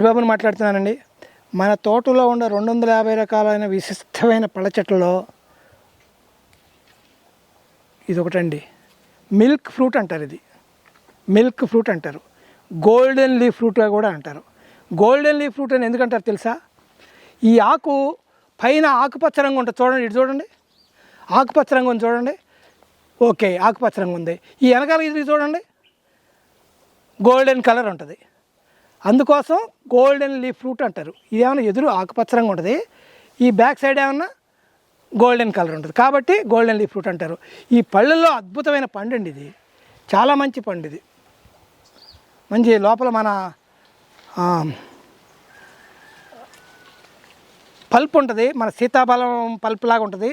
హరిబాబుని మాట్లాడుతున్నానండి. మన తోటలో ఉన్న 250 రకాలైన విశిష్టమైన పళ్ళ చెట్లలో ఇది ఒకటండి. మిల్క్ ఫ్రూట్ అంటారు. ఇది మిల్క్ ఫ్రూట్ అంటారు. గోల్డెన్ లీఫ్ ఫ్రూట్గా కూడా అంటారు. గోల్డెన్ లీఫ్ ఫ్రూట్ అని ఎందుకంటారు తెలుసా? ఈ ఆకు పైన ఆకుపచ్చ రంగు ఉంటుంది చూడండి. ఇటు చూడండి, ఆకుపచ్చ రంగు ఉంది చూడండి. ఓకే, ఆకుపచ్చ రంగు ఉంది. ఈ వెనకాల ఇది చూడండి, గోల్డెన్ కలర్ ఉంటుంది. అందుకోసం గోల్డెన్ లీఫ్ ఫ్రూట్ అంటారు. ఇదేమన్నా ఎదురు ఆకుపచ్చ రంగు ఉంటుంది, ఈ బ్యాక్ సైడ్ ఏమన్నా గోల్డెన్ కలర్ ఉంటుంది, కాబట్టి గోల్డెన్ లీఫ్ ఫ్రూట్ అంటారు. ఈ పళ్ళల్లో అద్భుతమైన పండు అండి. ఇది చాలా మంచి పండు. ఇది మంచి లోపల మన పల్ప్ ఉంటుంది, మన సీతాఫలం పల్ప్ లాగా ఉంటుంది.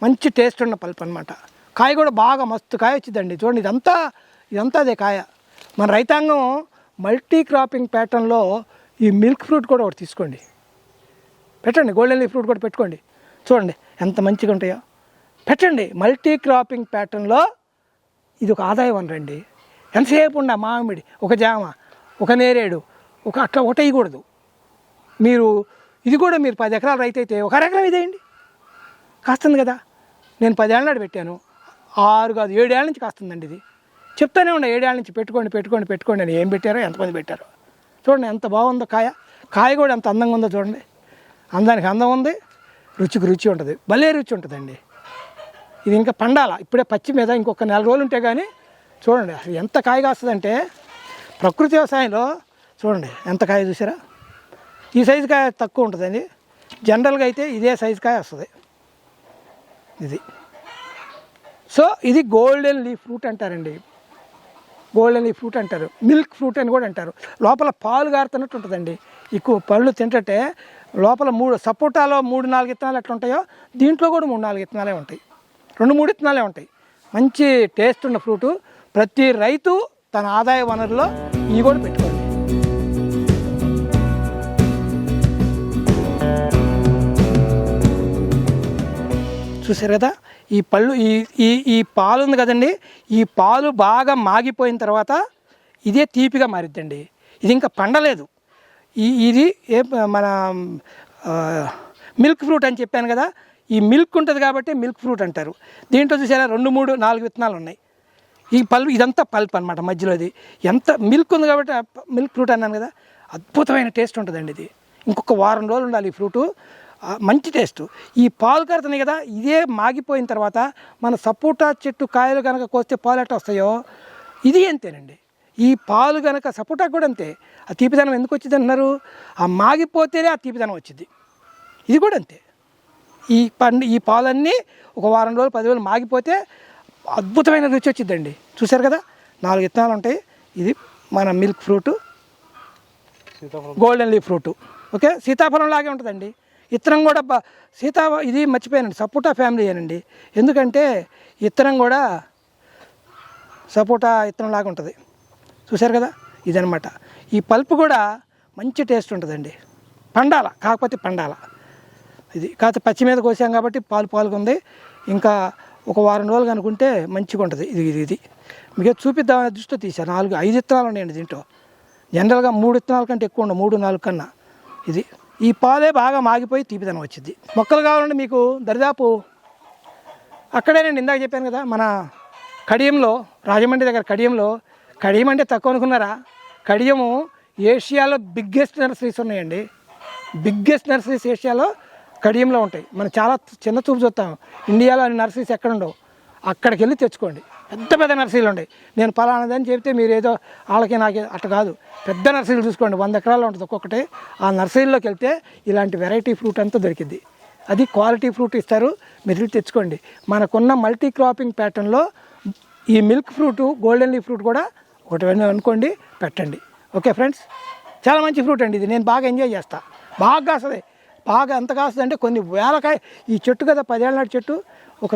మంచి టేస్ట్ ఉన్న పల్ప్ అనమాట. కాయ కూడా బాగా మస్తు కాయ వచ్చిందండి. చూడండి, ఇదంతా అదే కాయ. మన రైతాంగం మల్టీ క్రాపింగ్ ప్యాటర్న్లో ఈ మిల్క్ ఫ్రూట్ కూడా ఒకటి తీసుకోండి, పెట్టండి. గోల్డెన్ లీఫ్ ఫ్రూట్ కూడా పెట్టుకోండి. చూడండి ఎంత మంచిగా ఉంటాయో. పెట్టండి. మల్టీ క్రాపింగ్ ప్యాటర్న్లో ఇది ఒక ఆదాయ వనరండి. ఎంతసేపు ఉండ మామిడి, ఒక జామ, ఒక నేరేడు, అట్లా ఒకటి వేయకూడదు. ఇది కూడా మీరు 10 ఎకరాల రైతు అయితే 1 ఎకరం ఇదేయండి, కాస్తుంది కదా. నేను 10 ఏళ్ళ నాడు పెట్టాను, 6 కాదు 7 ఏళ్ళ నుంచి కాస్తుందండి. ఇది చెప్తానే ఉండే 7 ఏళ్ళ నుంచి పెట్టుకోండి అని. ఏం పెట్టారో, ఎంతమంది పెట్టారో చూడండి. ఎంత బాగుందో కాయ కూడా ఎంత అందంగా ఉందో చూడండి. అందానికి అందం ఉంది, రుచికి రుచి ఉంటుంది. భలే రుచి ఉంటుందండి. ఇది ఇంకా పండాల. ఇప్పుడే పచ్చి మీద ఇంకొక 4 రోజులు ఉంటే కానీ చూడండి అసలు ఎంత కాయ కాస్తుందంటే. ప్రకృతి వ్యవసాయంలో చూడండి ఎంత కాయ చూసారా. ఈ సైజు కాయ తక్కువ ఉంటుందండి. జనరల్గా అయితే ఇదే సైజు కాయ వస్తుంది ఇది. సో ఇది గోల్డెన్ లీఫ్ ఫ్రూట్ అంటారండి. గోల్డెన్ లీఫ్ ఫ్రూట్ అంటారు. మిల్క్ ఫ్రూట్ అని కూడా అంటారు. లోపల పాలు గారుతున్నట్టు ఉంటుందండి. ఎక్కువ పళ్ళు తింటే లోపల సపోటాలో 3-4 విత్తనాలు ఎట్లా ఉంటాయో దీంట్లో కూడా 3-4 విత్తనాలే ఉంటాయి. 2-3 విత్తనాలే ఉంటాయి. మంచి టేస్ట్ ఉన్న ఫ్రూటు. ప్రతి రైతు తన ఆదాయ వనరులో ఇవి కూడా పెట్టుకోండి. చూసారు కదా ఈ పళ్ళు, ఈ పాలు ఉంది కదండి. ఈ పాలు బాగా మాగిపోయిన తర్వాత ఇదే తీపిగా మారిద్దండి. ఇది ఇంకా పండలేదు. ఇది మన మిల్క్ ఫ్రూట్ అని చెప్పాను కదా. ఈ మిల్క్ ఉంటుంది కాబట్టి మిల్క్ ఫ్రూట్ అంటారు. దీంట్లో చూసారా 2-3-4 విత్తనాలు ఉన్నాయి. ఈ పల్ప్ ఇదంతా పల్ప్ అనమాట. మధ్యలోది ఎంత మిల్క్ ఉంది కాబట్టి మిల్క్ ఫ్రూట్ అన్నాను కదా. అద్భుతమైన టేస్ట్ ఉంటుందండి. ఇది ఇంకొక వారం రోజులు ఉండాలి ఈ ఫ్రూటు. మంచి టేస్ట్. ఈ పాలు కడుతున్నాయి కదా, ఇదే మాగిపోయిన తర్వాత మన సపోటా చెట్టు కాయలు కనుక కోస్తే పాలు ఎట్లా వస్తాయో ఇది అంతేనండి. ఈ పాలు కనుక సపోటా కూడా అంతే. ఆ తీపిదనం ఎందుకు వచ్చింది అంటున్నారు? ఆ మాగిపోతేనే ఆ తీపిదనం వచ్చింది. ఇది కూడా అంతే. ఈ పాలన్నీ ఒక వారం రోజులు 10 రోజులు మాగిపోతే అద్భుతమైన రుచి వచ్చిందండి. చూసారు కదా 4 విత్తనాలు ఉంటాయి. ఇది మన milk fruit, golden leaf fruit. Okay, సీతాఫలం లాగే ఉంటుందండి. ఇత్తనం కూడా ఇది మర్చిపోయానండి, సపోటా ఫ్యామిలీ అనండి. ఎందుకంటే ఇత్తనం కూడా సపోటా ఇత్తనం లాగా ఉంటుంది. చూసారు కదా ఇదనమాట. ఈ పల్పు కూడా మంచి టేస్ట్ ఉంటుందండి. కాకపోతే పండాల. ఇది కాకపోతే పచ్చి మీద కోసాం కాబట్టి పాలుగా ఉంది. ఇంకా ఒక వారం రోజులు కనుకుంటే మంచిగా ఉంటుంది. ఇది మీకు చూపిద్దామనే దృష్టితో తీశాను. 4-5 విత్తనాలు ఉన్నాయండి దీంట్లో. జనరల్గా 3 విత్తనాల కంటే ఎక్కువ ఉండవు, 3-4 కన్నా. ఈ పాలే బాగా మాగిపోయి తీపిదనం వచ్చింది. మొక్కలు కావాలంటే మీకు దరిదాపు అక్కడేనండి. ఇందాక చెప్పాను కదా మన కడియంలో, రాజమండ్రి దగ్గర కడియం అంటే తక్కువ అనుకున్నారా? కడియము ఏషియాలో బిగ్గెస్ట్ నర్సరీస్ ఉన్నాయండి. బిగ్గెస్ట్ నర్సరీస్ ఏషియాలో కడియంలో ఉంటాయి. మనం చాలా చిన్న చూపు చూస్తాం. ఇండియాలో అన్ని నర్సరీస్ ఎక్కడ ఉండవు. అక్కడికి వెళ్ళి తెచ్చుకోండి. పెద్ద నర్సరీలు ఉన్నాయి. నేను పలానాదని చెప్తే మీరు ఏదో వాళ్ళకి నాకే అట్లా కాదు. పెద్ద నర్సరీలు చూసుకోండి. 100 ఎకరాల్లో ఉంటుంది ఒక్కొక్కటి. ఆ నర్సరీలోకి వెళ్తే ఇలాంటి వెరైటీ ఫ్రూట్ అంతా దొరికింది. అది క్వాలిటీ ఫ్రూట్ ఇస్తారు. మీరు వెళ్ళి తెచ్చుకోండి. మనకున్న మల్టీ క్రాపింగ్ ప్యాటర్న్లో ఈ milk fruit, golden leaf fruit కూడా ఒకటి అనుకోండి, పెట్టండి. ఓకే ఫ్రెండ్స్, చాలా మంచి ఫ్రూట్ అండి ఇది. నేను బాగా ఎంజాయ్ చేస్తాను. బాగా కాస్తుంది. ఎంత కాస్తుంది అంటే కొన్ని వేలకాయ. ఈ చెట్టు కదా 10 ఏళ్ళ నాటి చెట్టు,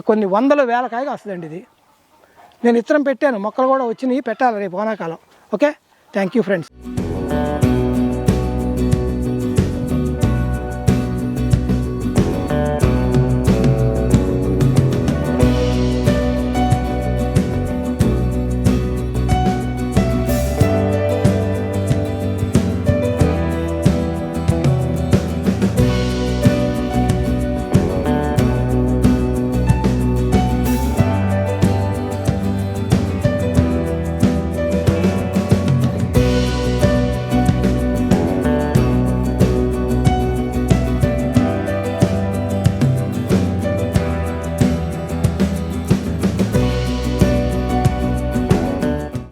కొన్ని 100 వేల కాయ కాస్తుందండి ఇది. నేను ఇత్తనం పెట్టాను, మొక్కలు కూడా వచ్చినాయి, పెట్టాలి రేపు వానాకాలం. Okay, thank you friends.